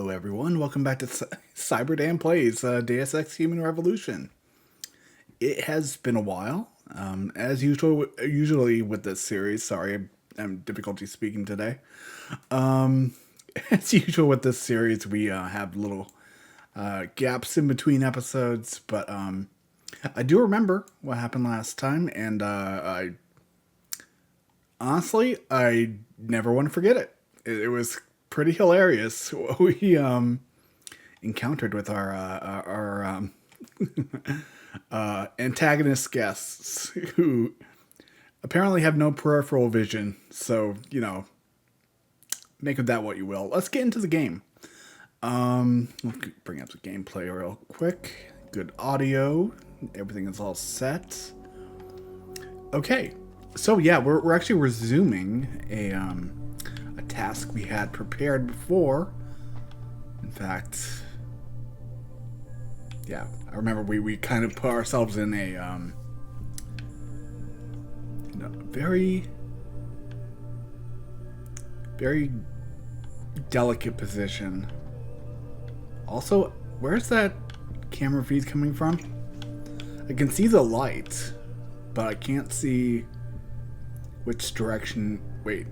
Hello everyone, welcome back to CyberDan Plays Deus Ex Human Revolution. It has been a while, as usually with this series. Sorry, I'm difficulty speaking today. As usual with this series, we have little gaps in between episodes, but I do remember what happened last time, and I honestly, I never want to forget it. It was pretty hilarious what we encountered with our antagonist guests who apparently have no peripheral vision. So, you know, make of that what you will. Let's get into the game. Let's bring up the gameplay real quick. Good audio. Everything is all set. Okay. So yeah, we're actually resuming a task we had prepared before. In fact, yeah, I remember we kind of put ourselves in a very delicate position. Also, where's that camera feed coming from? I can see the light, but I can't see which direction. Wait.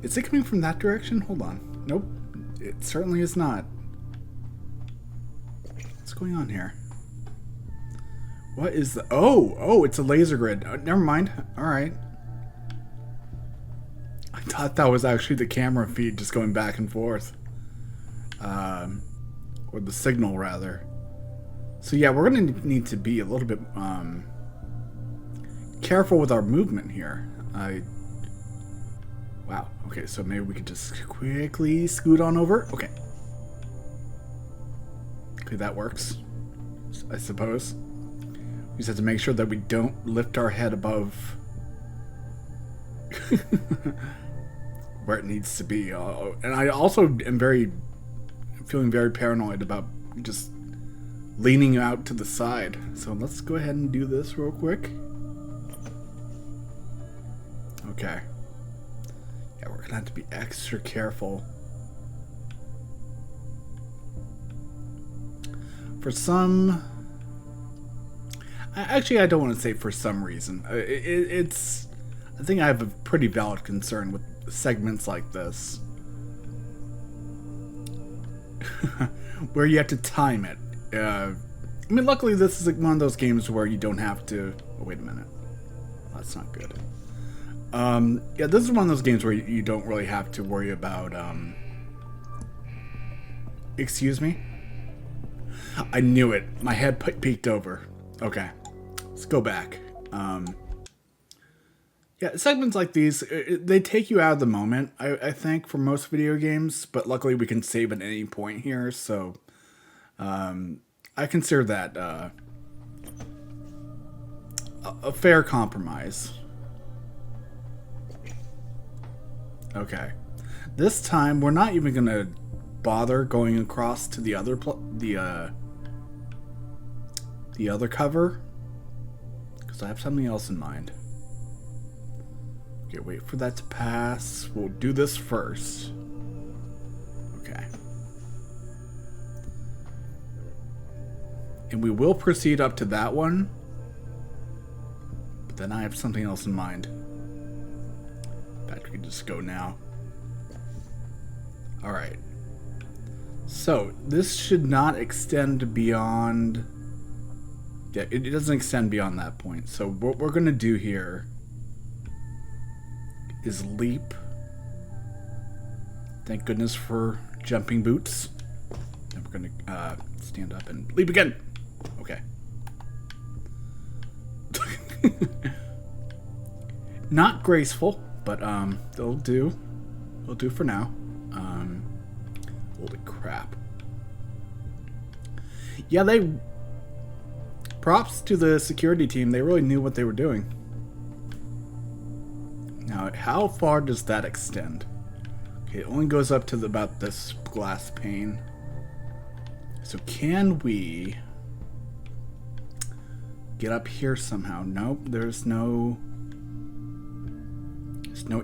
Is it coming from that direction? Hold on. Nope. It certainly is not. What's going on here? What is the... Oh, it's a laser grid. Never mind. Alright. I thought that was actually the camera feed just going back and forth. Or the signal, rather. So yeah, we're going to need to be a little bit careful with our movement here. Wow. Okay, so maybe we could just quickly scoot on over. Okay. Okay, that works, I suppose. We just have to make sure that we don't lift our head above where it needs to be. And I also am feeling very paranoid about just leaning out to the side. So let's go ahead and do this real quick. Okay. Yeah, we're gonna have to be extra careful. For some... Actually, I don't want to say for some reason. It's... I think I have a pretty valid concern with segments like this. Where you have to time it. I mean, luckily this is one of those games where you don't have to... Oh, wait a minute. That's not good. Yeah, this is one of those games where you don't really have to worry about, Excuse me? I knew it. My head peeked over. Okay. Let's go back. Yeah, segments like these, they take you out of the moment, I think, for most video games, but luckily we can save at any point here, so, I consider that, a fair compromise. Okay, this time we're not even gonna bother going across to the other the other cover, because I have something else in mind. Okay, wait for that to pass. We'll do this first. Okay, and we will proceed up to that one, but then I have something else in mind. In fact, we can just go now. Alright. So, this should not extend beyond... Yeah, it doesn't extend beyond that point. So, what we're going to do here is leap. Thank goodness for jumping boots. And we're going to stand up and leap again. Okay. Not graceful. But, they'll do. They'll do for now. Holy crap. Yeah, props to the security team. They really knew what they were doing. Now, how far does that extend? Okay, it only goes up to about this glass pane. So can we get up here somehow? Nope, there's no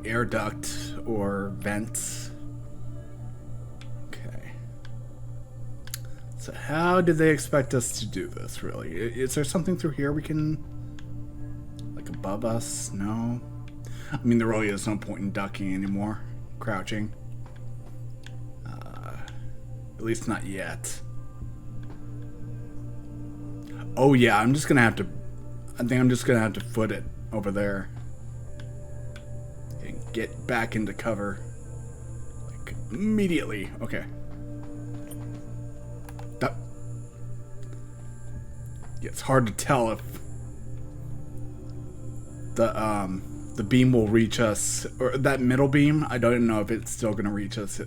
air duct or vents. Okay. So how did they expect us to do this, really? Is there something through here we can... like above us? No? I mean, there really is no point in ducking anymore. Crouching. At least not yet. Oh yeah, I'm just gonna have to... I think I'm just gonna have to foot it over there. And get back into cover. Like, immediately. Okay. Yeah, it's hard to tell if the beam will reach us, or that middle beam. I don't know if it's still gonna reach us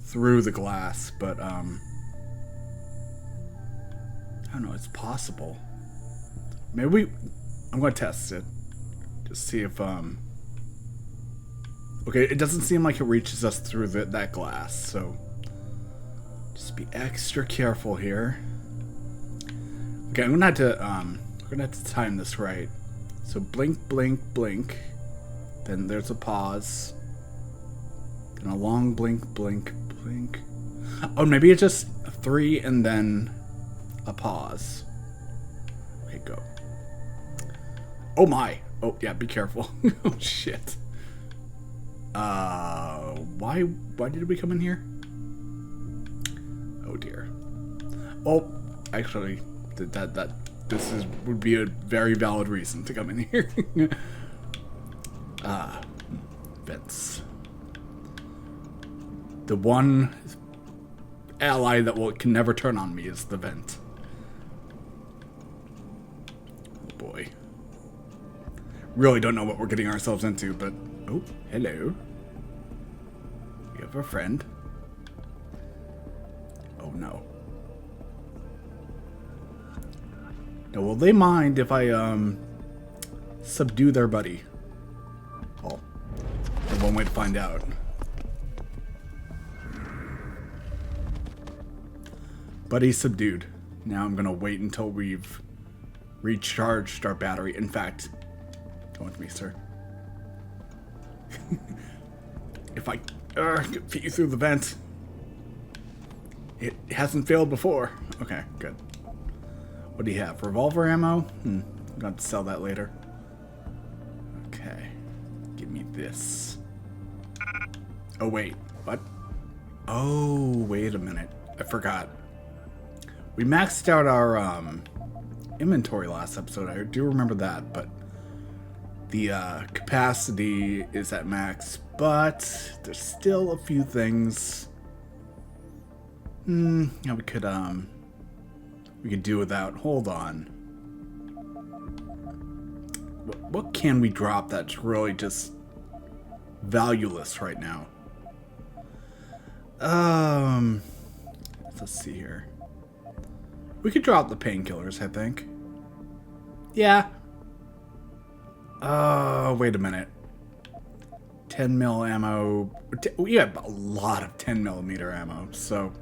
through the glass, but I don't know. It's possible. Maybe I'm gonna test it. Just see if okay, it doesn't seem like it reaches us through that glass, so just be extra careful here. Okay, I'm gonna have to we're gonna have to time this right. So blink, blink, blink. Then there's a pause. Then a long blink, blink, blink. Oh, maybe it's just 3 and then a pause. Okay, go. Oh my. Oh yeah, be careful. Oh shit. Why did we come in here? Oh dear. Oh, actually, would be a very valid reason to come in here. Vents. The one ally that can never turn on me is the vent. Oh boy. Really don't know what we're getting ourselves into, but... Oh, hello. We have a friend. Oh no. Now, will they mind if I, subdue their buddy? Well, there's one way to find out. Buddy subdued. Now I'm gonna wait until we've recharged our battery. In fact, come with me, sir. If I get you through the vent. It hasn't failed before. Okay, good. What do you have? Revolver ammo? I'm going to sell that later. Okay. Give me this. Oh, wait. What? Oh, wait a minute. I forgot. We maxed out our inventory last episode. I do remember that, but the capacity is at max, but there's still a few things yeah, we could do without. Hold on. What can we drop that's really just valueless right now? Let's see here. We could drop the painkillers, I think. Yeah. Wait a minute. 10 mil ammo. We have a lot of 10 millimeter ammo, so...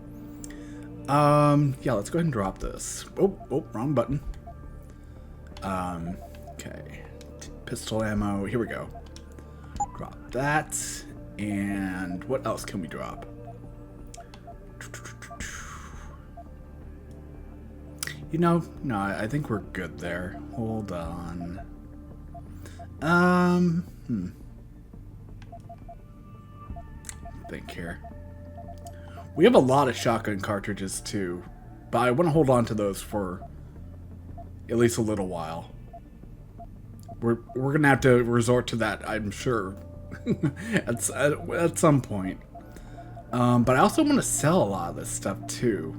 yeah, let's go ahead and drop this. Oh, wrong button. Okay. Pistol ammo, here we go. Drop that. And what else can we drop? You know, no, I think we're good there. Hold on. Think here. We have a lot of shotgun cartridges too, but I want to hold on to those for at least a little while. We're gonna have to resort to that, I'm sure, at some point. But I also want to sell a lot of this stuff too.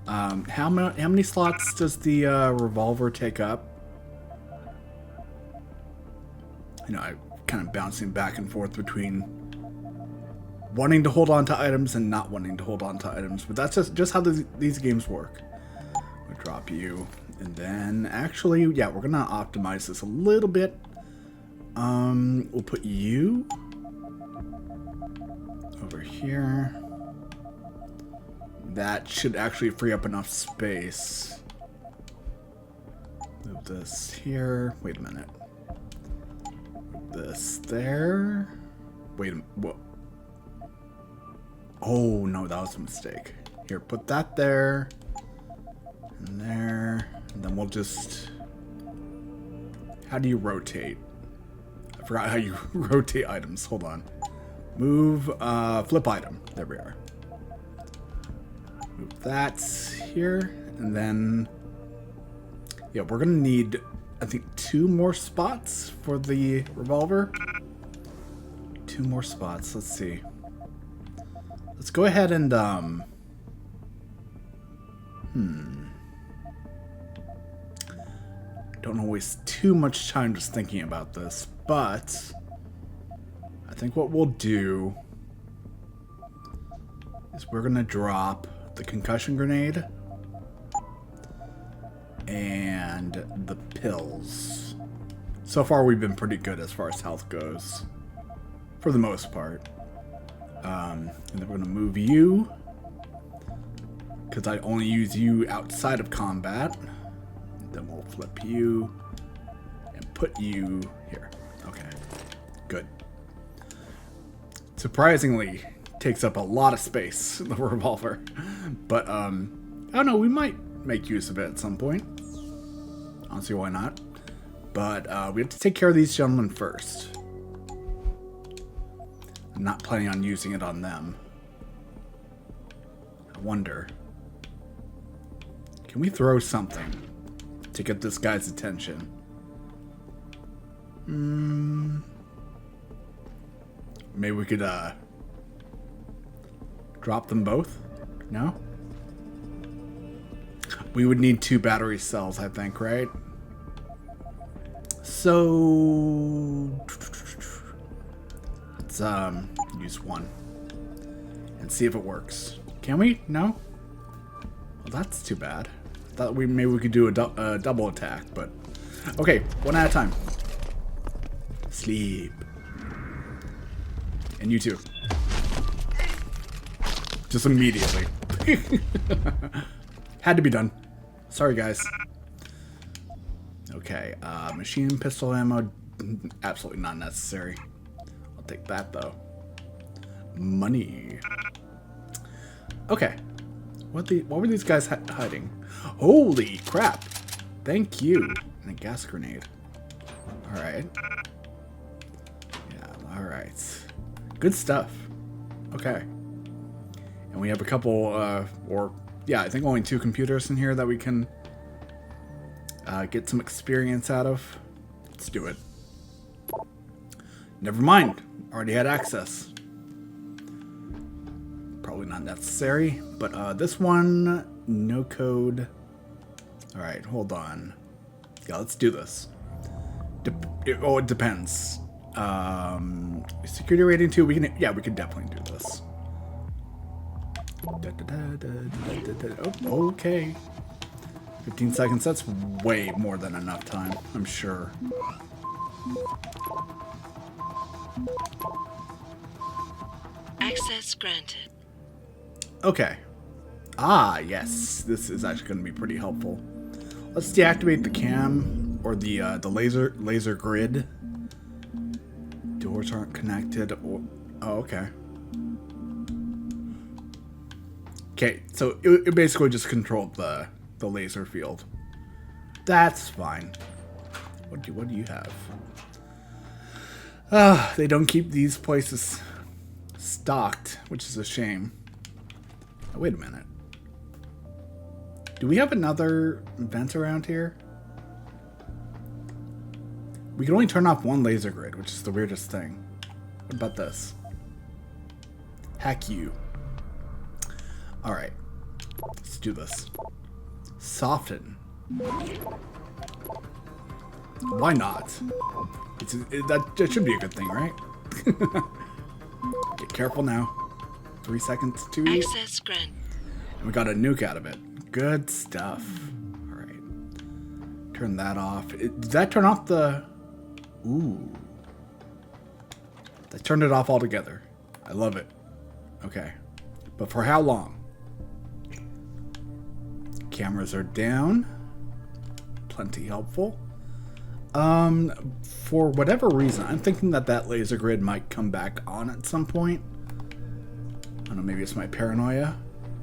How many slots does the revolver take up? You know, I'm kind of bouncing back and forth between wanting to hold on to items and not wanting to hold on to items, but that's just how these games work. We'll drop you, and then actually, yeah, we're gonna optimize this a little bit. We'll put you over here. That should actually free up enough space. Move this here. Wait a minute. Move this there. Wait a minute. What? Oh, no, that was a mistake. Here, put that there. And there. And then we'll just... How do you rotate? I forgot how you rotate items. Hold on. Move, flip item. There we are. Move that here. And then... Yeah, we're going to need, I think, 2 more spots for the revolver. 2 more spots. Let's see. Let's go ahead and, Don't want to waste too much time just thinking about this, but I think what we'll do is we're going to drop the concussion grenade and the pills. So far, we've been pretty good as far as health goes, for the most part. And then we're going to move you, because I only use you outside of combat. Then we'll flip you and put you here. Okay, good. Surprisingly, takes up a lot of space, the revolver. But, I don't know, we might make use of it at some point. Honestly, why not? But we have to take care of these gentlemen first. I'm not planning on using it on them. I wonder. Can we throw something to get this guy's attention? Maybe we could drop them both? No? We would need 2 battery cells, I think, right? So let's use 1 and see if it works. Can we? No? Well, that's too bad. I thought maybe we could do a double attack, but okay, 1 at a time. Sleep. And you too. Just immediately. Had to be done. Sorry, guys. Okay, machine pistol ammo, absolutely not necessary. I'll take that, though. Money. Okay. What were these guys hiding? Holy crap. Thank you. And a gas grenade. Alright. Yeah, alright. Good stuff. Okay. And we have a couple, I think only 2 computers in here that we can get some experience out of. Let's do it. Never mind. Already had access. Probably not necessary. But this one, no code. Alright, hold on. Yeah, let's do this. It depends. Security rating 2, we can definitely do this. Oh, okay. 15 seconds, that's way more than enough time, I'm sure. Access granted. Okay. Ah, yes. This is actually going to be pretty helpful. Let's deactivate the cam, or the laser grid. Doors aren't connected. Oh, okay. Okay, so it basically just controlled the laser field. That's fine. What do you have? They don't keep these places stocked, which is a shame. Oh, wait a minute. Do we have another vent around here? We can only turn off 1 laser grid, which is the weirdest thing. What about this? Hack you. Alright. Let's do this. Soften. Why not? That should be a good thing, right? Get careful now. 3 seconds to... Access grant. And we got a nuke out of it. Good stuff. Alright. Turn that off. Did that turn off the... Ooh. That turned it off altogether. I love it. Okay. But for how long? Cameras are down. Plenty helpful. For whatever reason, I'm thinking that laser grid might come back on at some point. I don't know, maybe it's my paranoia.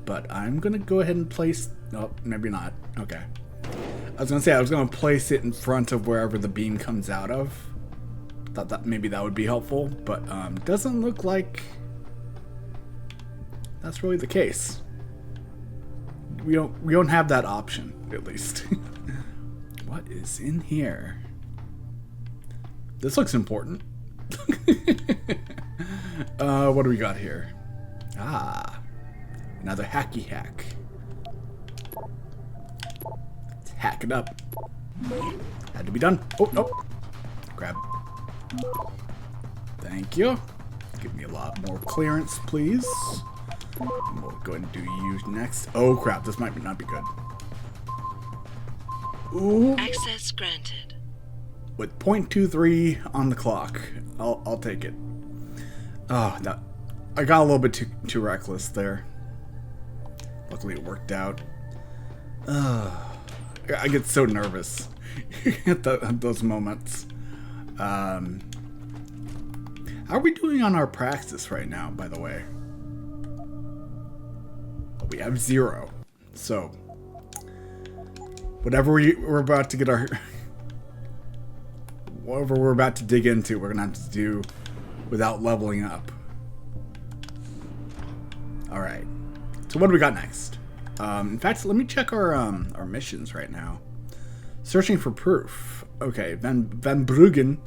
but I'm gonna go ahead and place... Oh, maybe not. Okay. I was gonna say I was gonna place it in front of wherever the beam comes out of. Thought that maybe that would be helpful, but doesn't look like that's really the case. We don't have that option, at least. What is in here? This looks important. What do we got here? Ah, another hacky hack. Let's hack it up. Had to be done. Oh, nope. Grab. Thank you. Give me a lot more clearance, please. And we'll go ahead and do you next. Oh crap, this might not be good. Ooh. Access granted. With 0.23 on the clock, I'll take it. Oh, that I got a little bit too reckless there. Luckily, it worked out. I get so nervous at those moments. How are we doing on our praxis right now, by the way? We have 0. So, whatever we're about to get our... whatever we're about to dig into, we're going to have to do without leveling up. Alright. So what do we got next? In fact, let me check our missions right now. Searching for proof. Okay, Van Bruggen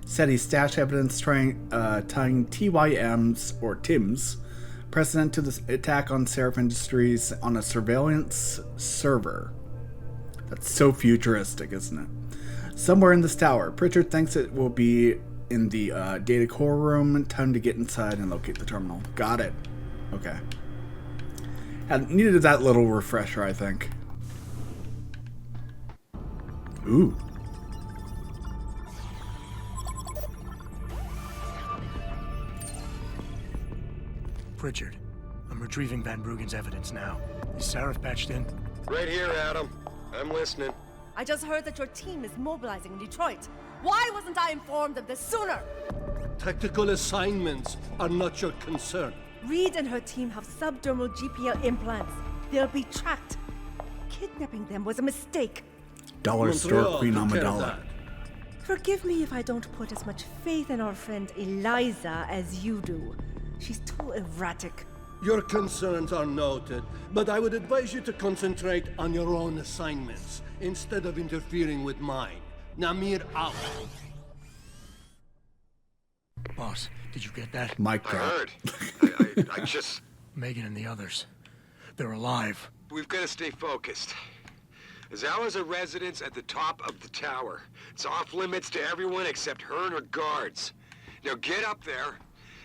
said he stashed evidence tying TYM's or Tim's precedent to the attack on Seraph Industries on a surveillance server. That's so futuristic, isn't it? Somewhere in this tower. Pritchard thinks it will be in the data core room. Time to get inside and locate the terminal. Got it. Okay. Needed that little refresher, I think. Ooh. Pritchard, I'm retrieving Van Bruggen's evidence now. Is Seraph patched in? Right here, Adam. I'm listening. I just heard that your team is mobilizing in Detroit. Why wasn't I informed of this sooner? Tactical assignments are not your concern. Reed and her team have subdermal GPL implants. They'll be tracked. Kidnapping them was a mistake. Dollar store Queen Amidala. Forgive me if I don't put as much faith in our friend Eliza as you do. She's too erratic. Your concerns are noted, but I would advise you to concentrate on your own assignments instead of interfering with mine. Namir out. Boss, did you get that? Mic I drop. heard. I just... Megan and the others. They're alive. We've got to stay focused. Zawa's a residence at the top of the tower. It's off limits to everyone except her and her guards. Now get up there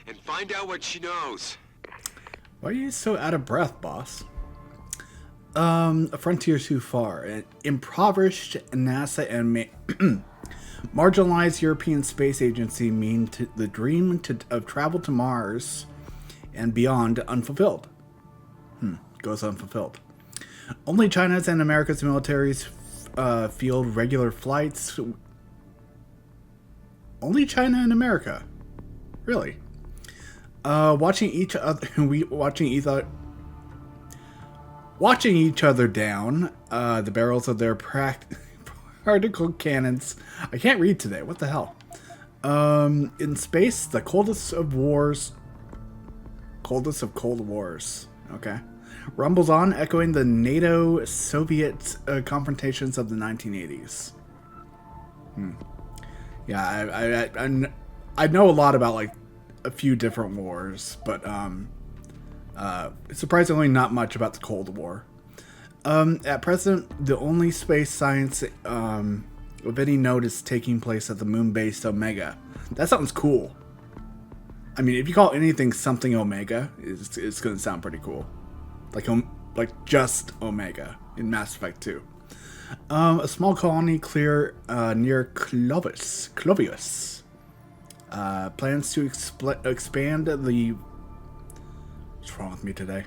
and find out what she knows. Why are you so out of breath, boss? A frontier too far. An impoverished NASA and marginalized European Space Agency mean the dream of travel to Mars and beyond unfulfilled. Goes unfulfilled. Only China's and America's militaries field regular flights. Only China and America, really. Watching each other down the barrels of their particle cannons. I can't read today. What the hell? In space, the coldest of wars. Coldest of cold wars. Okay. Rumbles on, echoing the NATO-Soviet confrontations of the 1980s. Yeah, I know a lot about like a few different wars, but surprisingly not much about the Cold War. At present, the only space science of any note is taking place at the moon-based Omega. That sounds cool. I mean, if you call anything something Omega, it's going to sound pretty cool. Like just Omega in Mass Effect 2. A small colony clear near Clovius. Plans to expand the... What's wrong with me today?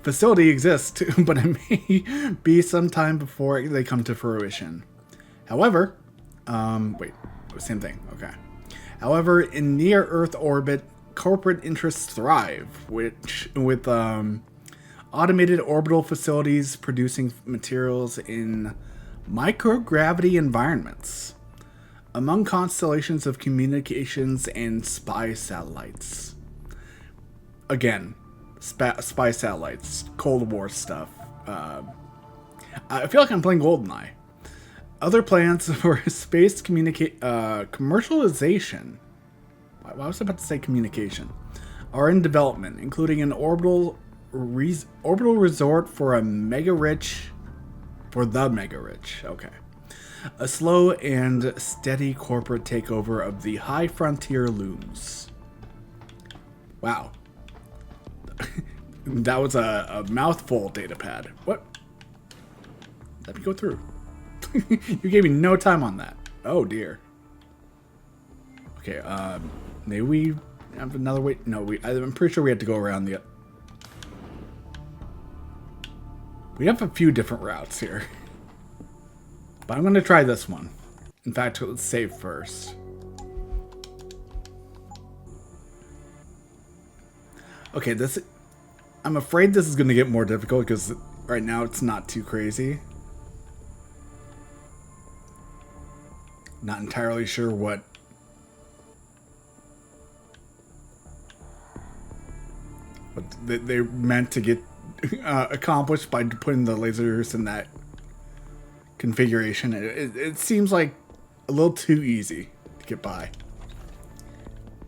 Facility exists, but it may be some time before they come to fruition. However, wait, same thing, okay. However, in near-Earth orbit, corporate interests thrive, with automated orbital facilities producing materials in microgravity environments, among constellations of communications and spy satellites. Again, spy satellites, Cold War stuff. I feel like I'm playing GoldenEye. Other plans for space commercialization. Why was I about to say communication? Are in development, including an orbital resort for the mega rich. Okay. A slow and steady corporate takeover of the high frontier looms. Wow. That was a mouthful, datapad. What? Let me go through. You gave me no time on that. Oh dear. Okay, maybe we have another way. No, I'm pretty sure we have to go around the... We have a few different routes here. But I'm going to try this one. In fact, let's save first. Okay, I'm afraid this is going to get more difficult because right now it's not too crazy. Not entirely sure what they meant to get accomplished by putting the lasers in that configuration. It seems like a little too easy to get by.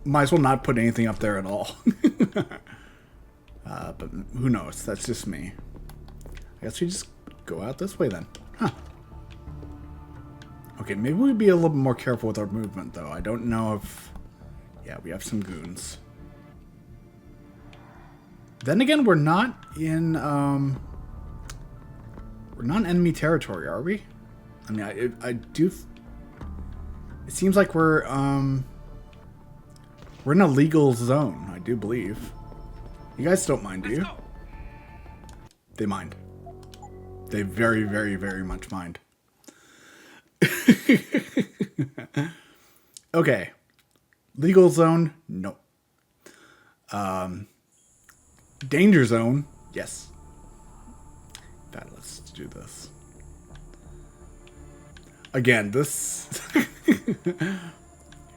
Might as well not put anything up there at all. But who knows? That's just me. I guess we just go out this way then. Huh. Okay, maybe we'd be a little bit more careful with our movement, though. I don't know if... Yeah, we have some goons. Then again, we're not in... We're not in enemy territory, are we? I mean, I do... It seems like we're in a legal zone, I do believe. You guys don't mind, do you? They mind. They very, very, very much mind. Okay. Legal zone? No. Danger zone? Yes. In fact, let's do this. Again, this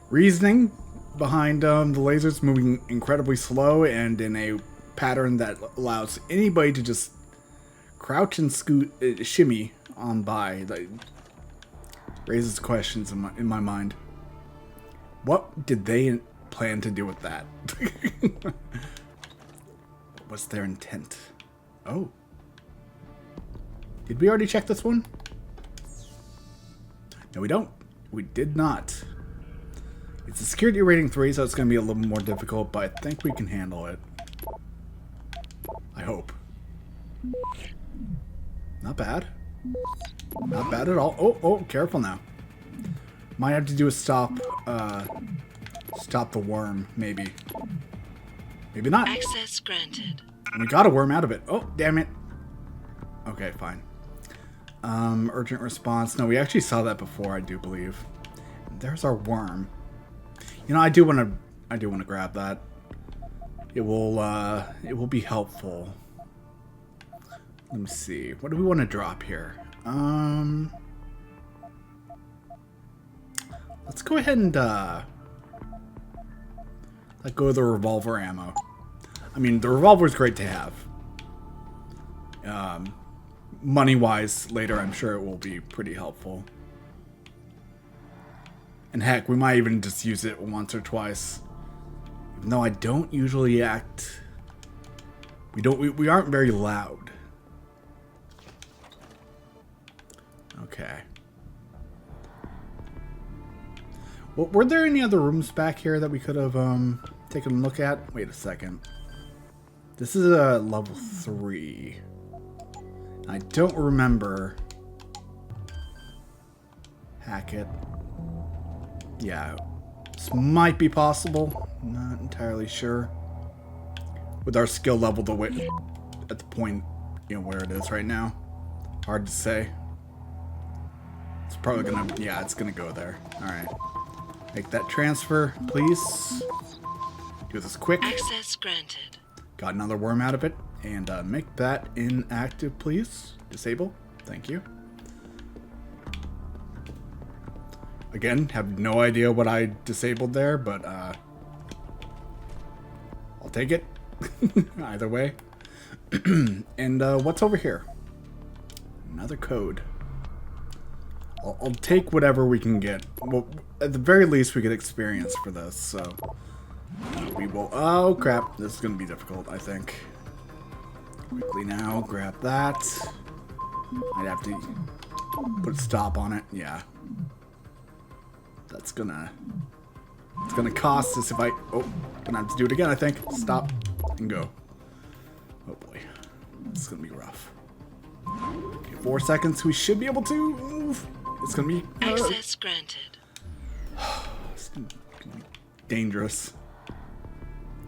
reasoning behind the lasers moving incredibly slow and in a pattern that allows anybody to just crouch and shimmy on by. Like, raises questions in my mind. What did they plan to do with that? What was their intent? Oh. Did we already check this one? No, we don't. We did not. It's a security rating 3, so it's going to be a little more difficult, but I think we can handle it. I hope. Not bad. Not bad at all. Oh, careful now. Might have to do a stop the worm, maybe. Maybe not. Access granted. We got a worm out of it. Oh, damn it. Okay, fine. Urgent response. No, we actually saw that before, I do believe. There's our worm. You know, I do want to grab that. It will be helpful. Let me see. What do we want to drop here? Let's go ahead and let go of the revolver ammo. I mean, the revolver is great to have. Money-wise, later I'm sure it will be pretty helpful. And heck, we might even just use it once or twice. Even though I don't usually act... We aren't very loud. Okay. Well, were there any other rooms back here that we could have taken a look at? Wait a second. This is a level 3. I don't remember. Hack it. Yeah. This might be possible. Not entirely sure. With our skill level at the point, you know, where it is right now. Hard to say. It's probably gonna, yeah, it's gonna go there. Alright. Make that transfer, please. Do this quick. Access granted. Got another worm out of it. And make that inactive, please. Disable. Thank you. Again, have no idea what I disabled there, but I'll take it. Either way. And what's over here? Another code. I'll take whatever we can get. Well, at the very least, we get experience for this, so we will. Oh crap! This is gonna be difficult, I think. Quickly now, grab that. I'd have to put a stop on it. Yeah, that's gonna. It's gonna cost us if I. Oh, gonna have to do it again. I think. Stop and go. Oh boy, this is gonna be rough. Okay, 4 seconds. We should be able to move. It's gonna be access granted. It's gonna be dangerous.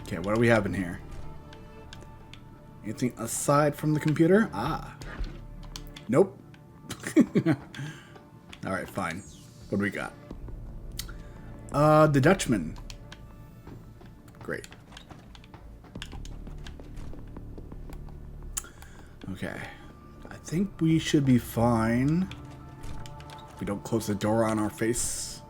Okay, what do we have in here? Anything aside from the computer? Ah, nope. All right, fine. What do we got? The Dutchman. Great. Okay, I think we should be fine. We don't close the door on our face.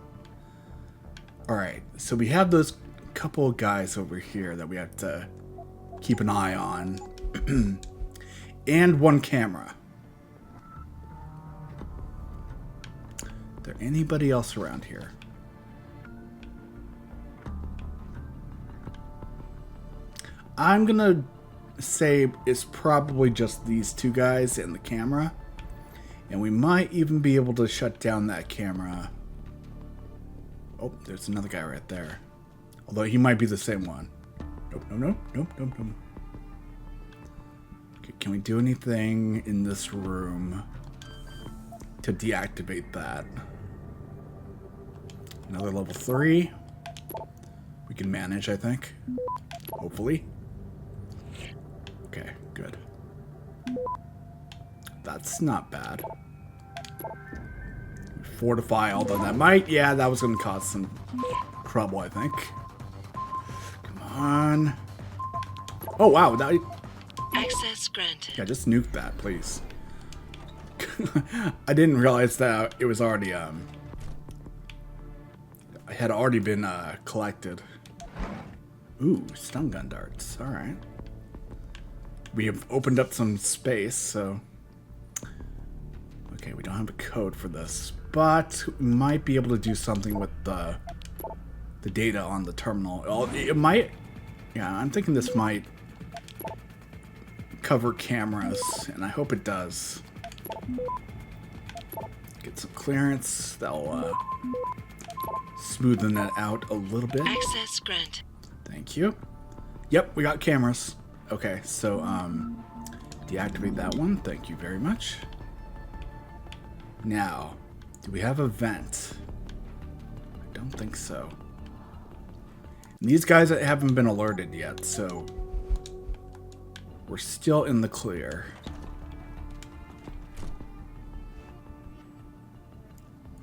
Alright, so we have those couple of guys over here that we have to keep an eye on. And one camera. Is there anybody else around here? I'm gonna say it's probably just these two guys and the camera. And we might even be able to shut down that camera. Oh, there's another guy right there. Although he might be the same one. Nope, nope. Okay, can we do anything in this room to deactivate that? Another level 3. We can manage, I think. Hopefully. Okay, good. That's not bad. Fortify, although that might... Yeah, that was going to cause some trouble, I think. Come on. Oh, wow. That, access granted. yeah, just nuke that, please. I didn't realize that it was already... it had already been collected. Ooh, stun gun darts. All right. We have opened up some space, so... Okay, we don't have a code for this, but we might be able to do something with the data on the terminal. It might... Yeah, I'm thinking this might cover cameras, and I hope it does. Get some clearance. That'll smoothen that out a little bit. Access granted. Thank you. Yep, we got cameras. Okay, so deactivate that one. Thank you very much. Now, do we have a vent? I don't think so. And these guys haven't been alerted yet, so we're still in the clear.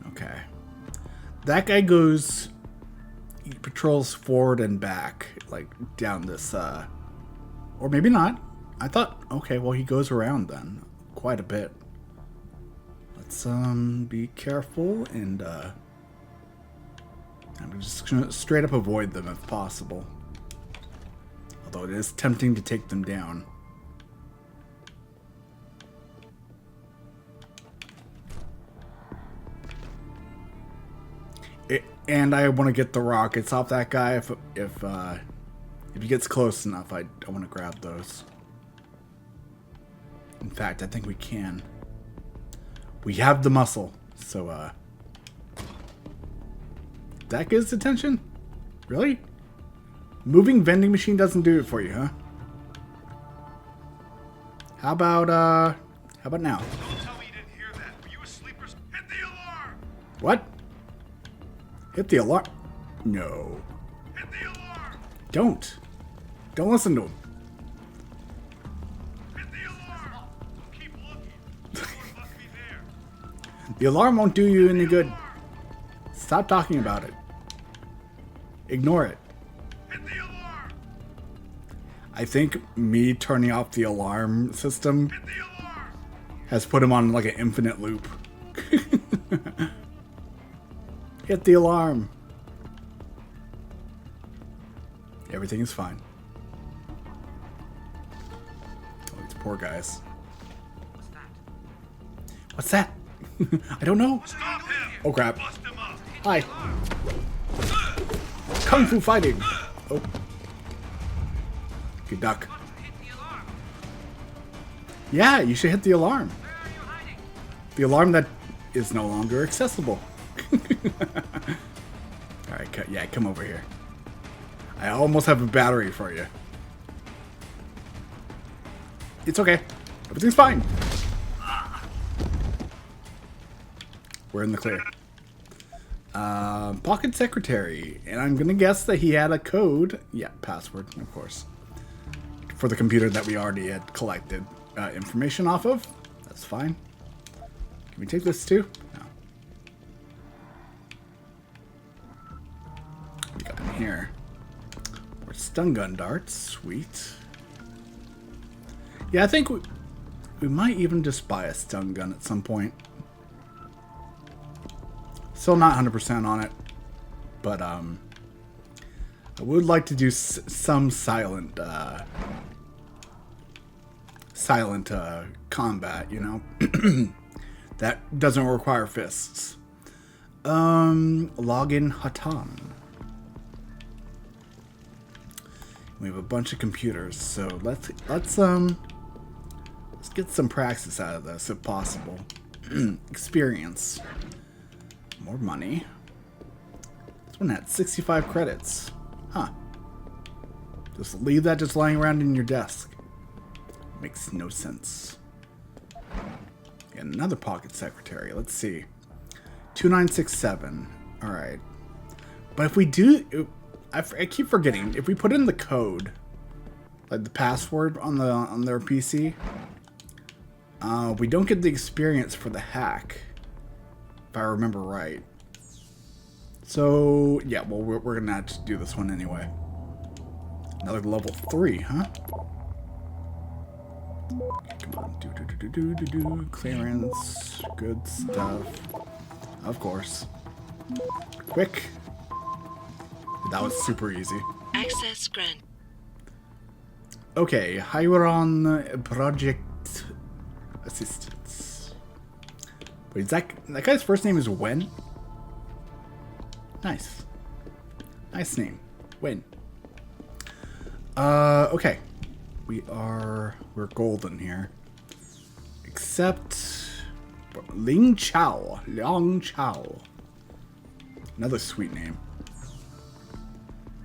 Okay. That guy goes... He patrols forward and back, like down this, or maybe not. I thought, okay, well, he goes around then quite a bit. Let's be careful, and I'm just gonna straight up avoid them if possible. Although it is tempting to take them down. And I want to get the rockets off that guy if he gets close enough. I want to grab those. In fact, I think we can. We have the muscle, so that gets attention? Really? Moving vending machine doesn't do it for you, huh? How about now? Don't tell me you didn't hear that. Were you asleep or... Hit the alarm! What? Hit the alarm? No. Hit the alarm! Don't listen to him. Hit the alarm! Keep looking. Someone must be there. The alarm won't do you any good. Stop talking about it. Ignore it. Hit the alarm! I think me turning off the alarm system Hit the alarm! has put him on like an infinite loop. Hit the alarm. Everything is fine. Oh, these poor guys. What's that? I don't know. Stop him! Oh crap. Bust him up! Hi. Kung Fu fighting. Oh. Good duck. Yeah, you should hit the alarm. The alarm that is no longer accessible. Alright, yeah, come over here. I almost have a battery for you. It's okay. Everything's fine. We're in the clear. Pocket secretary. And I'm going to guess that he had a code. Yeah, password, of course. For the computer that we already had collected information off of. That's fine. Can we take this too? No. We got him here. More stun gun darts. Sweet. Yeah, I think we might even just buy a stun gun at some point. Still not 100% on it. But, I would like to do some silent combat, you know? That doesn't require fists. Login Hatan. We have a bunch of computers, so let's get some practice out of this if possible. Experience. More money. This one had 65 credits. Huh. Just leave that just lying around in your desk. Makes no sense. And another pocket secretary. Let's see. 2967. Alright. But if we do... I keep forgetting. If we put in the code, like the password on their PC, we don't get the experience for the hack. If I remember right. So, yeah, well, we're going to have to do this one anyway. Another level 3, huh? Come on. Clearance. Good stuff. Of course. Quick. That was super easy. Access grant. Okay, hire on project assistance. Wait, that guy's first name is Wen? Nice. Nice name. Wen. Okay. We're golden here. Except Ling Chao. Liang Chao. Another sweet name.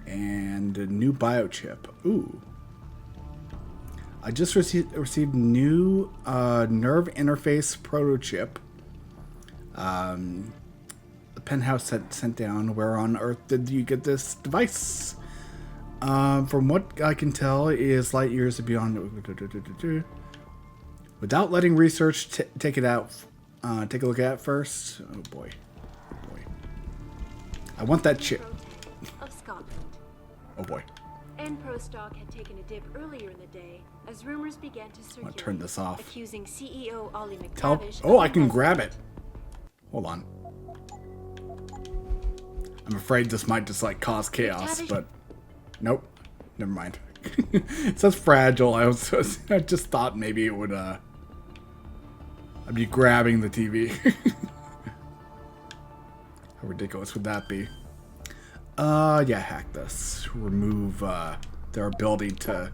And a new biochip. Ooh. I just received new nerve interface protochip. The penthouse sent down. Where on earth did you get this device? From what I can tell, it is light years beyond. Without letting research take it out, take a look at it first. Oh boy, oh boy. I want that chip. Of Scotland. Oh boy. Enpro stock had taken a dip earlier in the day as rumors began to circulate. Turn this off. Accusing CEO Ollie McTavish. Oh, I can grab it. Hold on. I'm afraid this might just like cause chaos, but nope. Never mind. It says fragile. I just thought maybe it would I'd be grabbing the TV. How ridiculous would that be? Yeah, hack this. Remove their ability to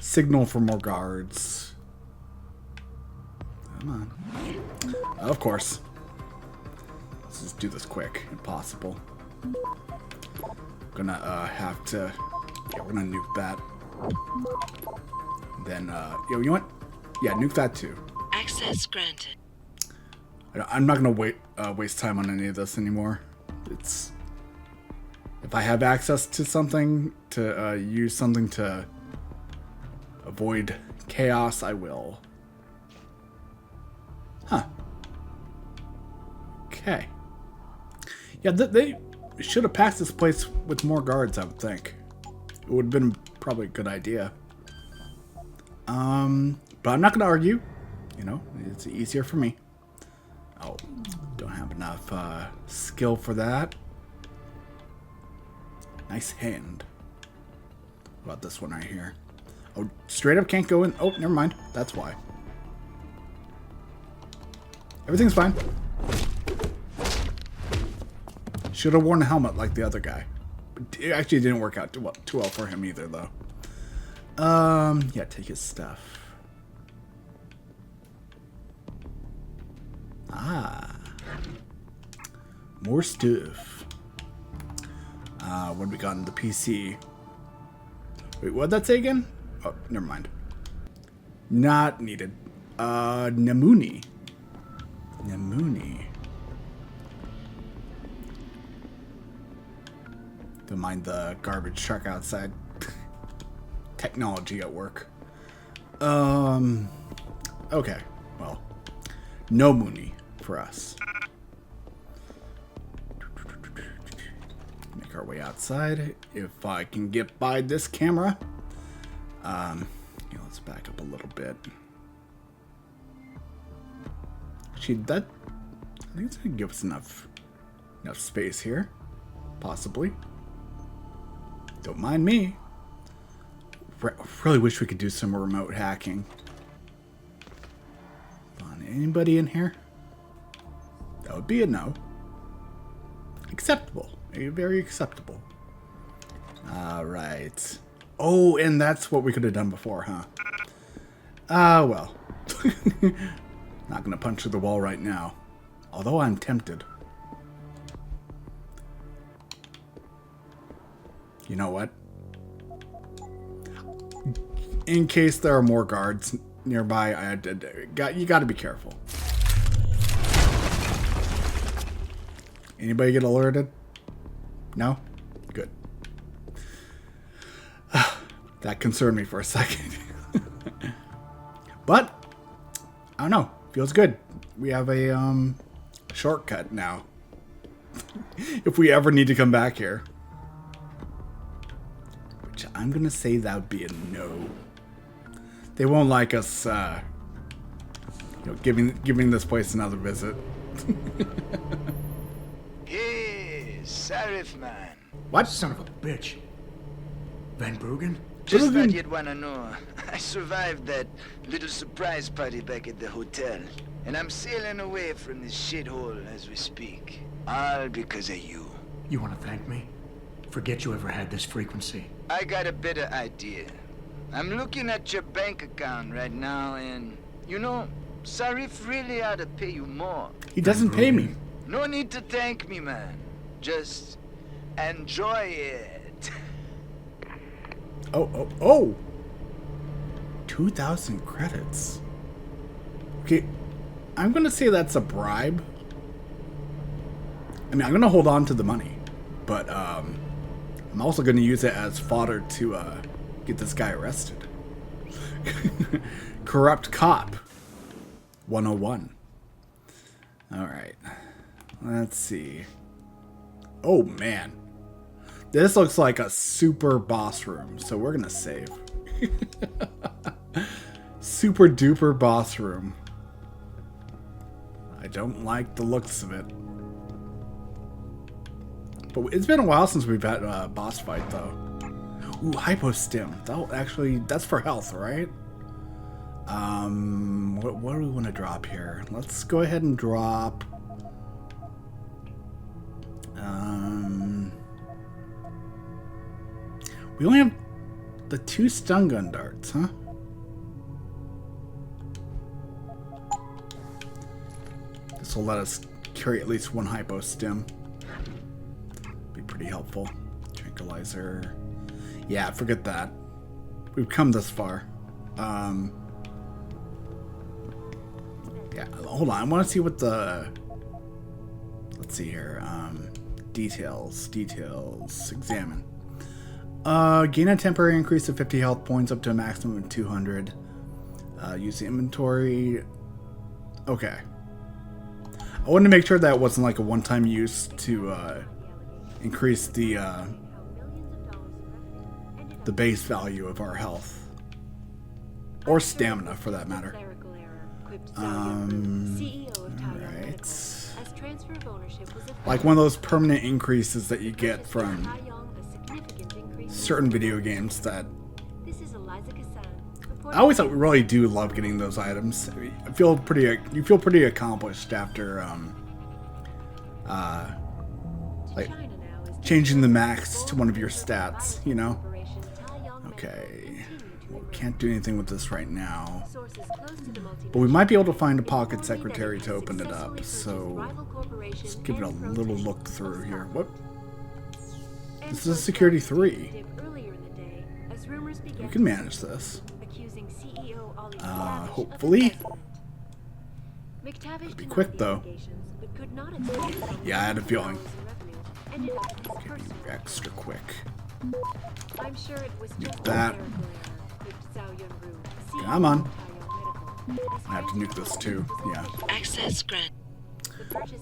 signal for more guards. Come on. Of course. Let's just do this quick, if possible. Gonna have to. Yeah, we're gonna nuke that. Then, yo, you know what? Yeah, nuke that too. Access granted. I'm not gonna waste time on any of this anymore. It's. If I have access to something, to use something to avoid chaos, I will. Huh. Okay. Yeah, they should have packed this place with more guards, I would think. It would have been probably a good idea. But I'm not going to argue. You know, it's easier for me. Oh, don't have enough skill for that. Nice hand. What about this one right here? Oh, straight up can't go in. Oh, never mind. That's why. Everything's fine. Should have worn a helmet like the other guy. It actually didn't work out too well for him either, though. Yeah, take his stuff. Ah. More stuff. What do we got in the PC? Wait, what'd that say again? Oh, never mind. Not needed. Namuni. Namuni. Don't mind the garbage truck outside. Technology at work. Okay. Well, no Mooney for us. Make our way outside. If I can get by this camera. Let's back up a little bit. Actually, I think it's gonna give us enough space here. Possibly. Don't mind me. Really wish we could do some remote hacking. Anybody in here? That would be a no. Acceptable. Very acceptable. Alright. Oh, and that's what we could have done before, huh? Well. Not gonna punch through the wall right now. Although I'm tempted. You know what? In case there are more guards nearby, you gotta be careful. Anybody get alerted? No? Good. That concerned me for a second. But, I don't know. Feels good. We have a shortcut now. If we ever need to come back here. Which I'm gonna say that would be a no. They won't like us giving this place another visit. Hey, Sarif man. What? Son of a bitch. Van Bruggen? Just thought you'd wanna know. I survived that little surprise party back at the hotel. And I'm sailing away from this shithole as we speak. All because of you. You wanna thank me? Forget you ever had this frequency. I got a better idea. I'm looking at your bank account right now and, Sarif really ought to pay you more. He doesn't pay me. No need to thank me, man. Just enjoy it. Oh. 2,000 credits. Okay, I'm gonna say that's a bribe. I mean, I'm gonna hold on to the money, but I'm also gonna use it as fodder to get this guy arrested. Corrupt cop 101. All right, let's see. Oh man, this looks like a super boss room, so we're gonna save. Super duper boss room. I don't like the looks of it. But it's been a while since we've had a boss fight, though. Ooh, hypostim. That's for health, right? What do we want to drop here? Let's go ahead and drop. We only have the 2 stun gun darts, huh? This will let us carry at least 1 hypostim. Be pretty helpful. Tranquilizer. Yeah, forget that. We've come this far. Yeah, hold on. I want to see what the... Let's see here. Details. Examine. Gain a temporary increase of 50 health points up to a maximum of 200. Use the inventory. Okay. I wanted to make sure that it wasn't like a one-time use to increase the base value of our health. Or stamina, for that matter. Clerical error, quipped Zhao Yunru, CEO of Taiyang Alright. Medical, as transfer of ownership was effected. Like one of those permanent increases that you get from Taiyang a significant increase in certain video games that This is Eliza Kassan. I always really do love getting those items. I feel pretty. You feel pretty accomplished after like changing the max to one of your stats. You know. Okay. Well, we can't do anything with this right now, but we might be able to find a pocket secretary to open it up. So let's give it a little look through here. What? This is security 3. We can manage this. Hopefully. It'll be quick though. Yeah, I had a feeling. Okay, be extra quick. I'm sure it was just that. Come on. I have to nuke this too. Yeah. Access granted.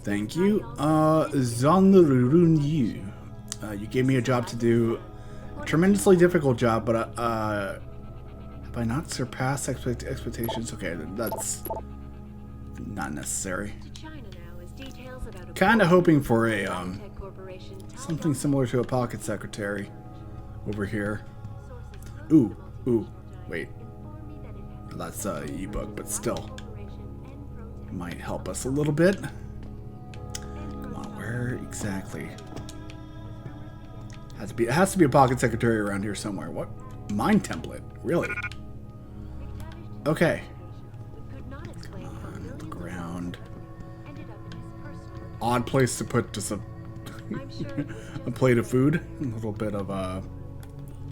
Thank you. Zanrun Yu. You gave me a job to do. A tremendously difficult job, but have I not surpassed expectations? Okay, that's not necessary. Kind of hoping for a something similar to a pocket secretary over here. Ooh, wait. That's a ebook, but still might help us a little bit. Come on, where exactly? It has to be a pocket secretary around here somewhere. What? Mine template? Really? Okay. Come on, look around. Odd place to put just a plate of food. A little bit of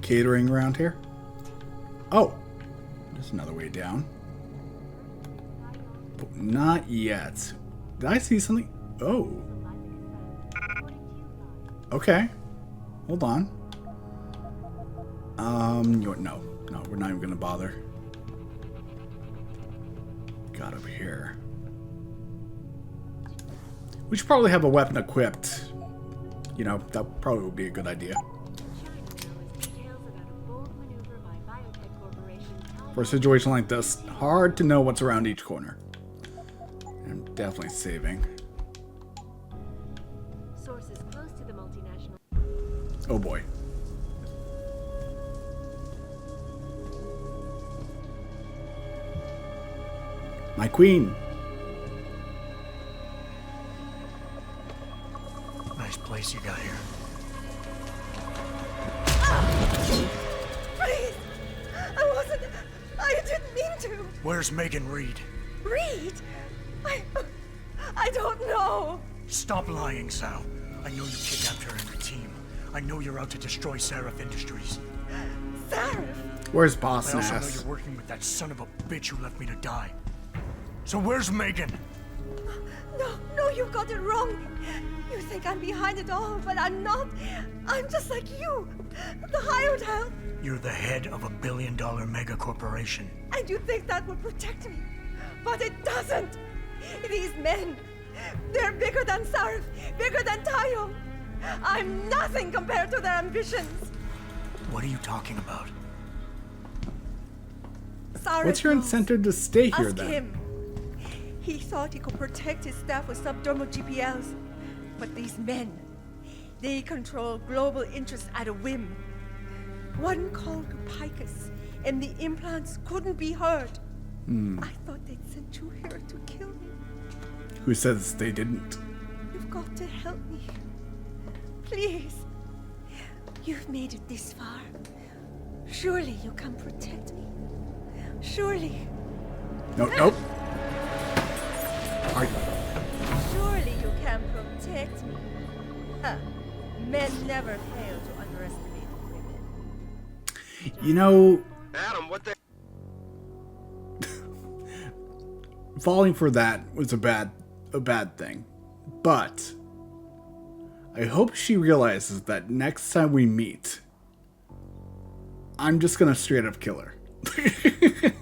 catering around here. Oh, there's another way down. But not yet. Did I see something? Oh. Okay. Hold on. No, we're not even gonna bother. Got over here. We should probably have a weapon equipped. You know, that probably would be a good idea. For a situation like this, hard to know what's around each corner. I'm definitely saving. Sources close to the multinational. Oh boy. My queen. Nice place you got here. Please! I didn't mean to! Where's Megan Reed? Reed? I don't know! Stop lying, Sal. I know you kidnapped her and her team. I know you're out to destroy Seraph Industries. Seraph? Where's Boss I also know Nass? you're working with that son of a bitch who left me to die. So where's Megan? No, you got it wrong. You think I'm behind it all, but I'm not. I'm just like you. The hired help. You're the head of a billion-dollar mega corporation. And you think that would protect me. But it doesn't. These men, they're bigger than Sarif, bigger than Tayo. I'm nothing compared to their ambitions. What are you talking about? Sarif What's your knows. incentive to stay here Ask then? him. He thought he could protect his staff with subdermal GPLs. But these men, they control global interests at a whim. One called Picus, and the implants couldn't be heard. I thought they'd sent you here to kill me. Who says they didn't? You've got to help me. Please. You've made it this far. Surely you can protect me. Surely. Nope. Are Surely you can protect me. Huh. Men never fail to underestimate women. you know, Adam, what the... falling for that was a bad thing. But I hope she realizes that next time we meet, I'm just gonna straight up kill her. The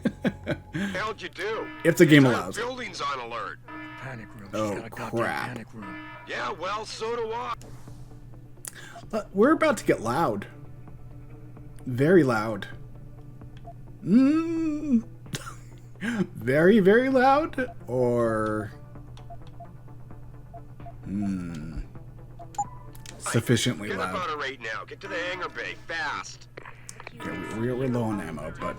hell'd you do? If the game Entire allows it. building's on alert. Panic room. Oh, She's got a goddamn crap. panic room. Yeah, well, so do I. We're about to get loud. Very loud. Very, very loud? Or... sufficiently Get up loud. out of right now. Get to the hangar bay, fast. Okay, we're low on ammo, but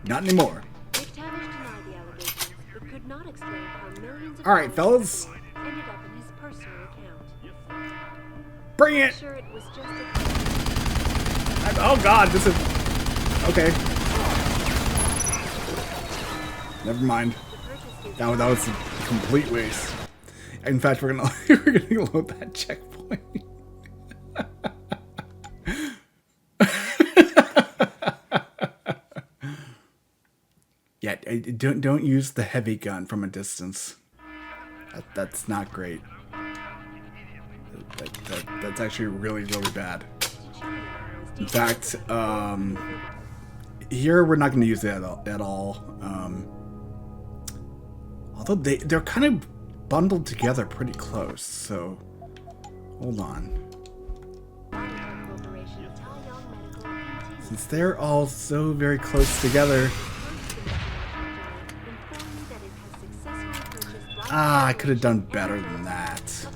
not anymore. McTavish denied the allegations, but could not explain how millions of Alright, fellas. ended up in his personal account. Bring it! Sure, it was just a Oh god, this is... Okay. Never mind. That was a complete waste. In fact, we're gonna we're gonna load that checkpoint. Yeah, don't use the heavy gun from a distance. That's not great. That's actually really, really bad. In fact, here we're not going to use it at all. Although they're kind of bundled together pretty close, so hold on. Since they're all so very close together. Ah, I could have done better than that.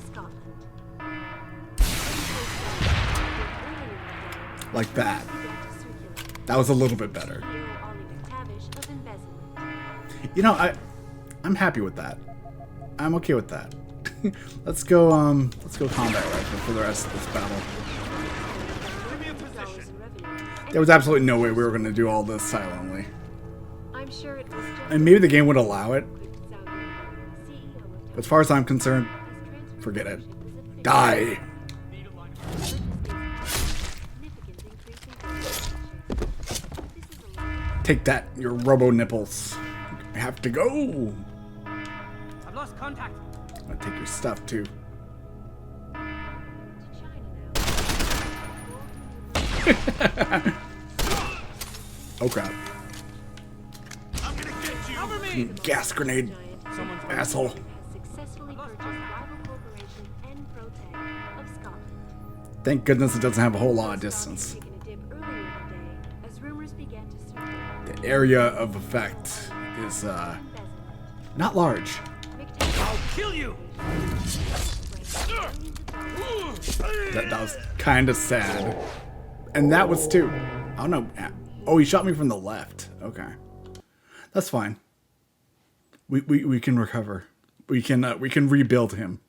Like that. That was a little bit better. You know, I'm happy with that. I'm okay with that. let's go combat rifle for the rest of this battle. There was absolutely no way we were going to do all this silently. I'm sure it was just And maybe the game would allow it. As far as I'm concerned, forget it. Die! Take that, your robo nipples. You have to go! I've lost contact. I'm gonna take your stuff too. Oh crap. I'm gonna get you. Cover me. Gas grenade, asshole. Thank goodness it doesn't have a whole lot of distance. The area of effect is not large. I'll kill you. That was kind of sad. And that was too. I don't know. Oh, he shot me from the left. Okay. That's fine. We can recover. We can rebuild him.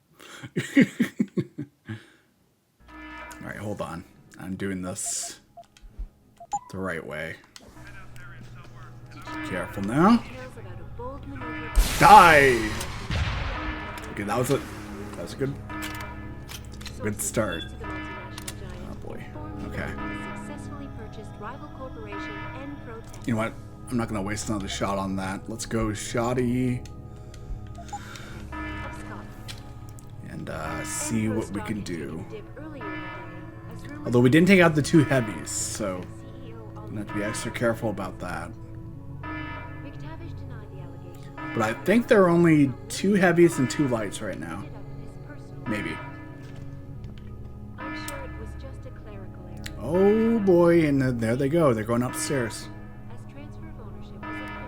All right, hold on. I'm doing this the right way. Careful now. Die. Okay, that was a good start. Oh boy. Okay. You know what? I'm not gonna waste another shot on that. Let's go shoddy. And see what we can do. Although we didn't take out the two heavies, so I'm gonna have to be extra careful about that. But I think there are only two heavies and two lights right now. Maybe. Oh boy, and there they go. They're going upstairs.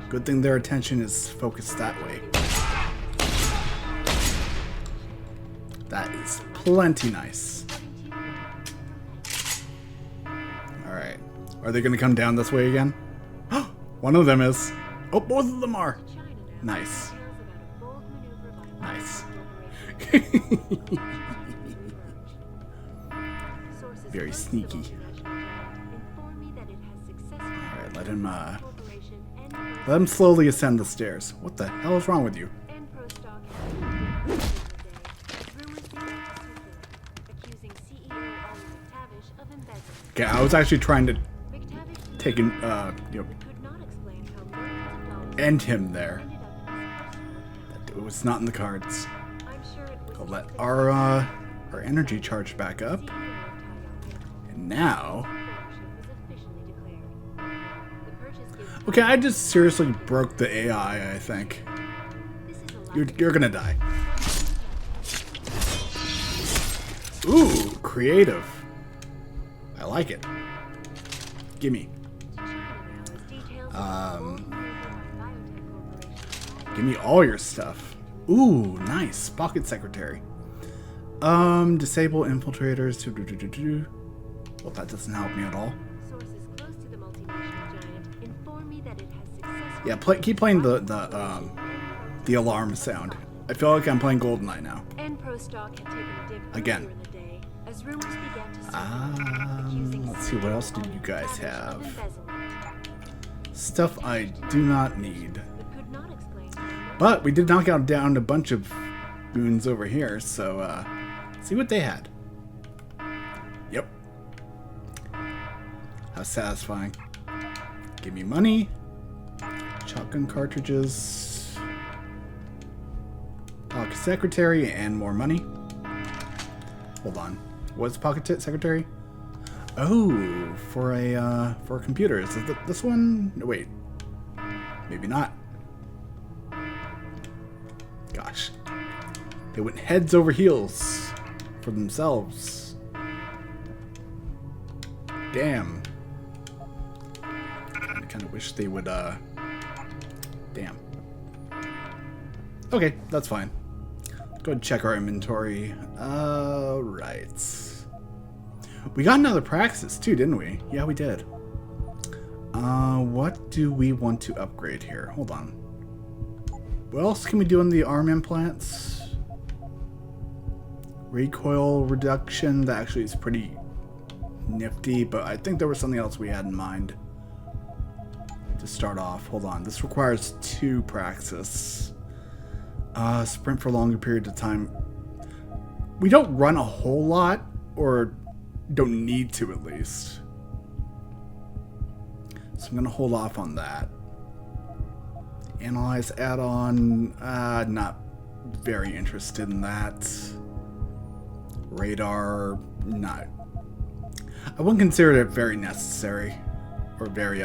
Good thing their attention is focused that way. That is plenty nice. Alright. Are they going to come down this way again? One of them is. Oh, both of them are. Nice. Nice. Very sneaky. Alright, let him slowly ascend the stairs. What the hell is wrong with you? Okay, I was actually trying to take an, end him there. It was not in the cards. I'll let our energy charge back up. And now... Okay, I just seriously broke the AI, I think. You're gonna die. Ooh, creative. I like it. Gimme. Give me all your stuff. Ooh, nice. Pocket secretary. Disable infiltrators. Well, that doesn't help me at all. Sources close to the multinational giant inform me that it has successfully... Yeah, keep playing the alarm sound. I feel like I'm playing GoldenEye now. Pro stock had taken a dip Again. earlier in the day as rumors began to circulate, accusing Let's see, what else did Cyberdan you guys of have? embezzlement. Stuff I do not need. But could not explain But we did knock out down a bunch of goons over here, so see what they had. Yep. How satisfying. Give me money. Shotgun cartridges. Pocket secretary and more money. Hold on. What's pocket secretary? Oh, for a computer. Is it this one? No, wait. Maybe not. Gosh. They went heads over heels for themselves. Damn. I kind of wish they would, damn. Okay, that's fine. Let's go ahead and check our inventory. Right. We got another Praxis too, didn't we? Yeah, we did. What do we want to upgrade here? Hold on. What else can we do on the arm implants? Recoil reduction, that actually is pretty nifty, but I think there was something else we had in mind to start off. Hold on, this requires 2 Praxis. Sprint for longer periods of time. We don't run a whole lot, or don't need to at least. So I'm gonna hold off on that. Analyze add-on, not very interested in that. Radar, not. I wouldn't consider it very necessary, or very,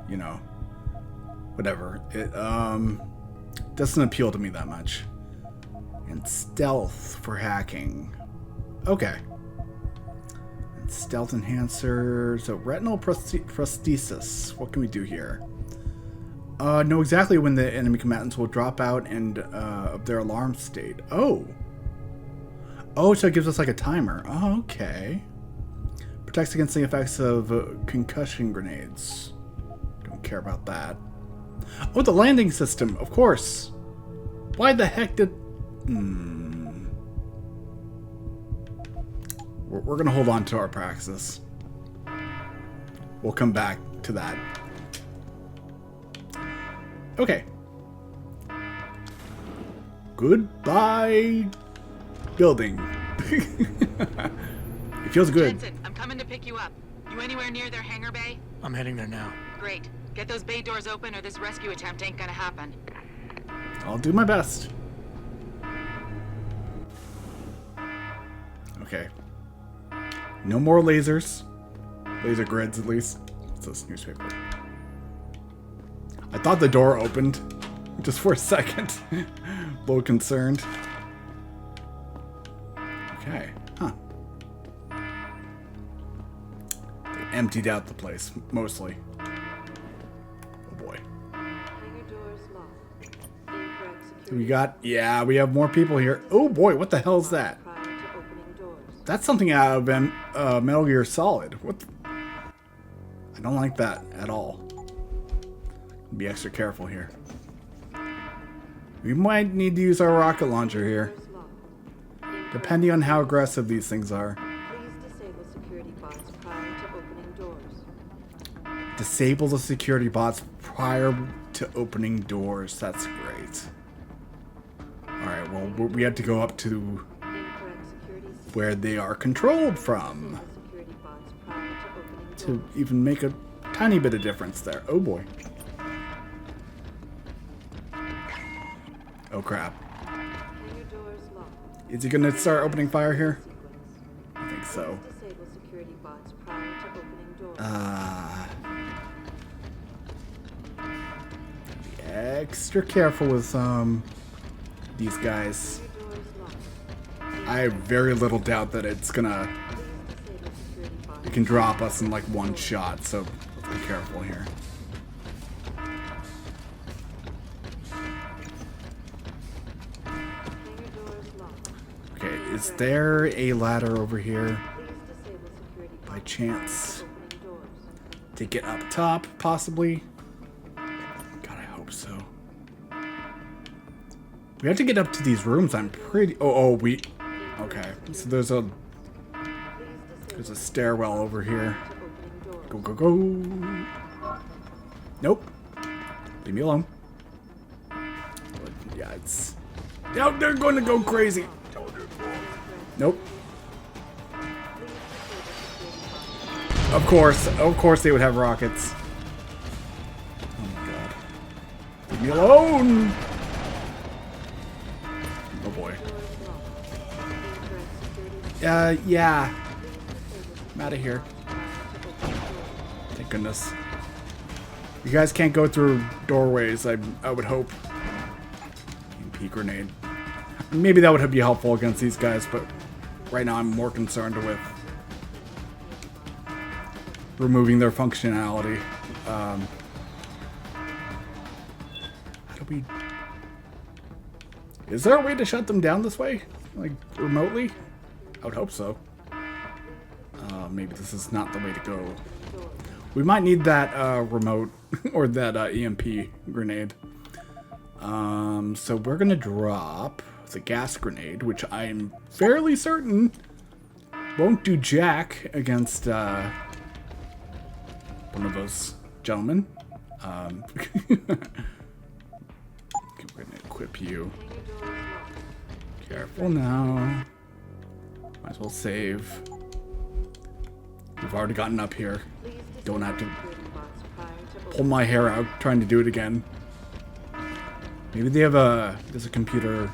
you know, whatever. It, doesn't appeal to me that much. And stealth for hacking. Okay. And stealth enhancer. So retinal prosthesis. What can we do here? Know exactly when the enemy combatants will drop out and of their alarm state. Oh. Oh, so it gives us like a timer. Oh, okay. Protects against the effects of concussion grenades. Don't care about that. Oh, the landing system, of course. Why the heck did... We're going to hold on to our Praxis. We'll come back to that. Okay. Goodbye, building. It feels good. Jensen, I'm coming to pick you up. You anywhere near their hangar bay? I'm heading there now. Great. Get those bay doors open or this rescue attempt ain't gonna happen. I'll do my best. Okay. No more lasers. Laser grids, at least. It's this newspaper. I thought the door opened. Just for a second. A little concerned. Okay. Huh. They emptied out the place, mostly. Oh boy. We got, yeah, we have more people here. Oh boy, what the hell is that? That's something out of Metal Gear Solid. What? I don't like that at all. Be extra careful here. We might need to use our rocket launcher here. Depending on how aggressive these things are. Disable the security bots prior to opening doors. That's great. Alright, well, we have to go up to where they are controlled from to even make a tiny bit of difference there. Oh boy. Oh crap. Is he gonna start opening fire here? I think so. Be extra careful with these guys. I have very little doubt that it can drop us in like one shot, so let's be careful here. Okay, is there a ladder over here? By chance? To get up top, possibly? God, I hope so. We have to get up to these rooms, I'm pretty... we... Okay, so there's a stairwell over here. Go, go, go. Nope. Leave me alone. But yeah, it's... Oh, they're going to go crazy. Nope. Of course they would have rockets. Oh my god. Leave me alone! Oh boy. Yeah. I'm out of here. Thank goodness. You guys can't go through doorways, I would hope. EMP grenade. Maybe that would be helpful against these guys, but right now I'm more concerned with removing their functionality. How do we... Is there a way to shut them down this way? Like, remotely? I would hope so. Maybe this is not the way to go. We might need that remote or that EMP grenade. So we're gonna drop the gas grenade, which I'm fairly certain won't do jack against one of those gentlemen. Okay, we're gonna equip you. Careful now. Might as well save. We've already gotten up here. Don't have to pull my hair out trying to do it again. Maybe they have there's a computer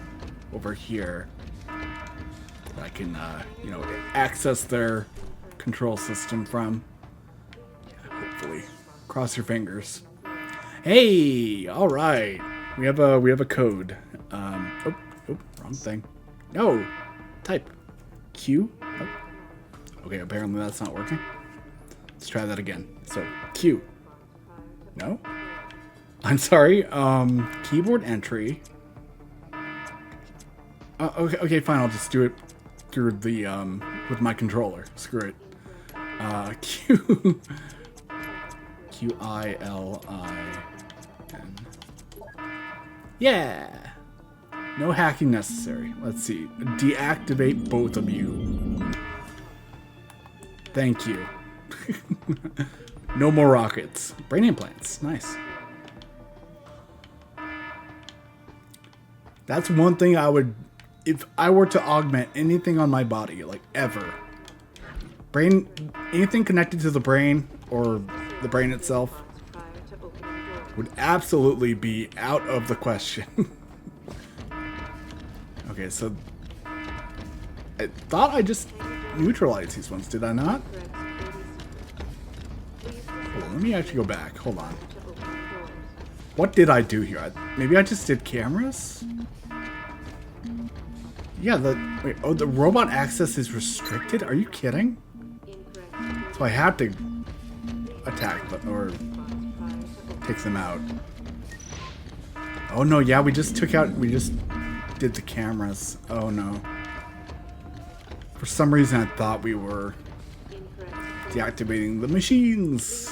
over here that I can, you know, access their control system from. Yeah, hopefully. Cross your fingers. Hey, all right. We have a code. Oh, wrong thing. No, type Q. Oh. Okay, apparently that's not working. Let's try that again. So Q. No. I'm sorry. Keyboard entry. Okay, fine. I'll just do it through the with my controller. Screw it. Q. QILIN. Yeah. No hacking necessary. Let's see. Deactivate both of you. Thank you. No more rockets. Brain implants. Nice. That's one thing I would... If I were to augment anything on my body, like ever. Brain... Anything connected to the brain or the brain itself would absolutely be out of the question. Okay, so... I thought I just neutralized these ones, did I not? Oh, let me actually go back. Hold on. What did I do here? Maybe I just did cameras? Yeah, the robot access is restricted? Are you kidding? So I have to attack them, or take them out. Oh no, yeah, we just did the cameras. Oh no. For some reason I thought we were deactivating the machines.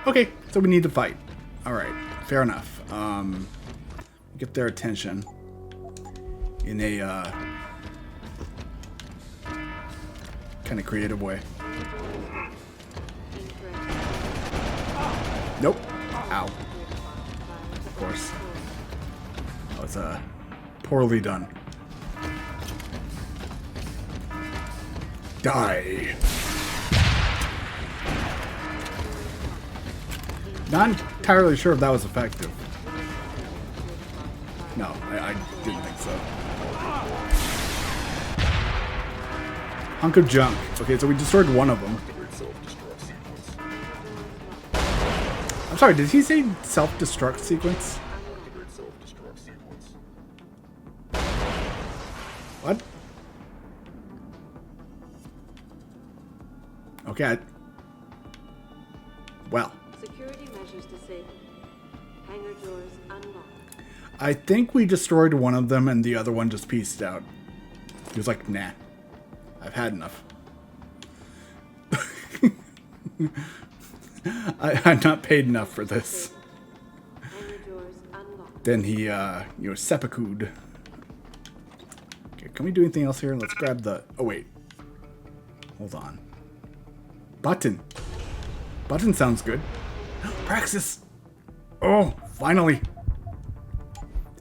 Okay, so we need to fight. Alright, fair enough. Get their attention in a kind of creative way. Nope. Ow. Of course. That was poorly done. Die. Not entirely sure if that was effective. No, I didn't think so. Hunk of junk. Okay, so we destroyed one of them. I'm sorry, did he say self-destruct sequence? What? Okay. Well. Security measures disabled. Hangar doors unlocked. I think we destroyed one of them and the other one just pieced out. He was like, nah, I've had enough. I'm not paid enough for this. Then he, seppuku'd. Okay, can we do anything else here? Let's grab the... Oh, wait. Hold on. Button. Button sounds good. Praxis! Oh, finally!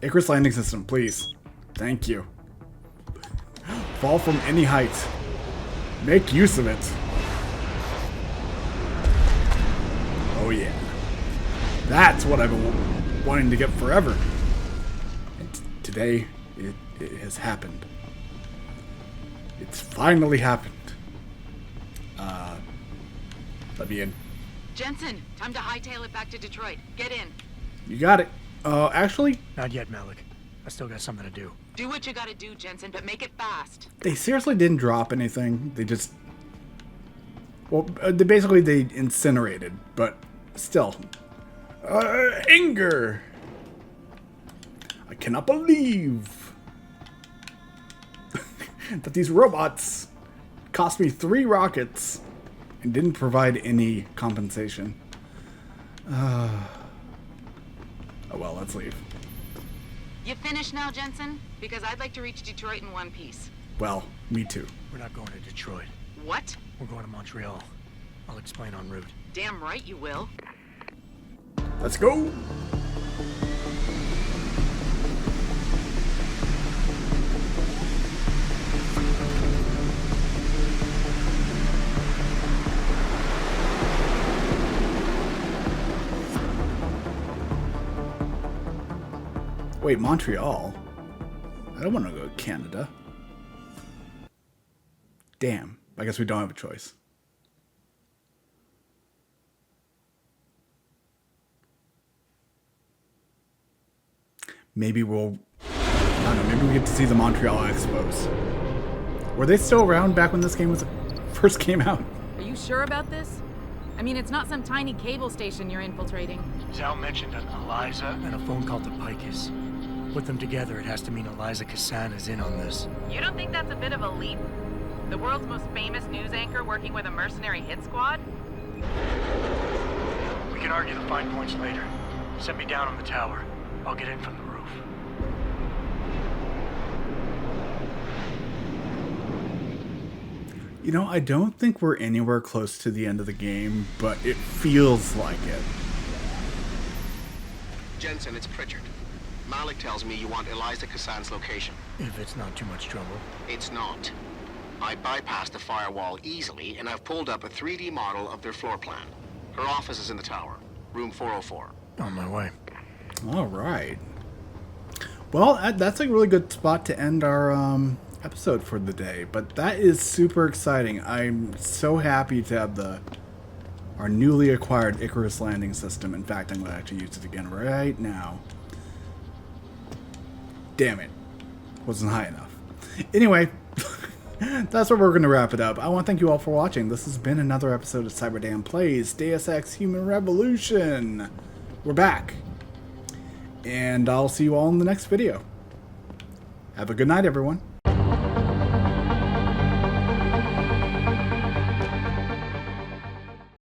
Icarus landing system, please. Thank you. Fall from any height. Make use of it. Oh yeah. That's what I've been wanting to get forever. And today, it has happened. It's finally happened. Let me in. Jensen, time to hightail it back to Detroit. Get in. You got it. Actually... Not yet, Malik. I still got something to do. Do what you gotta do, Jensen, but make it fast. They seriously didn't drop anything. They just... Well, they incinerated, but still. Anger! I cannot believe that these robots cost me 3 rockets and didn't provide any compensation. Oh well, let's leave. You finished now, Jensen? Because I'd like to reach Detroit in one piece. Well, me too. We're not going to Detroit. What? We're going to Montreal. I'll explain en route. Damn right you will. Let's go! Wait, Montreal? I don't want to go to Canada. Damn. I guess we don't have a choice. Maybe we'll... I don't know, maybe we get to see the Montreal Expos. Were they still around back when this game first came out? Are you sure about this? I mean, it's not some tiny cable station you're infiltrating. Zal mentioned an Eliza and a phone call to Picus. Put them together, it has to mean Eliza Kassan is in on this. You don't think that's a bit of a leap? The world's most famous news anchor working with a mercenary hit squad? We can argue the fine points later. Set me down on the tower. I'll get in from the roof. You know, I don't think we're anywhere close to the end of the game, but it feels like it. Jensen, it's Pritchard. Malik tells me you want Eliza Kassan's location. If it's not too much trouble. It's not. I bypassed the firewall easily, and I've pulled up a 3D model of their floor plan. Her office is in the tower, room 404. On my way. All right. Well, that's a really good spot to end our episode for the day. But that is super exciting. I'm so happy to have our newly acquired Icarus landing system. In fact, I'm going to actually use it again right now. Damn it. Wasn't high enough. Anyway, that's where we're going to wrap it up. I want to thank you all for watching. This has been another episode of CyberDan Plays Deus Ex Human Revolution. We're back. And I'll see you all in the next video. Have a good night, everyone.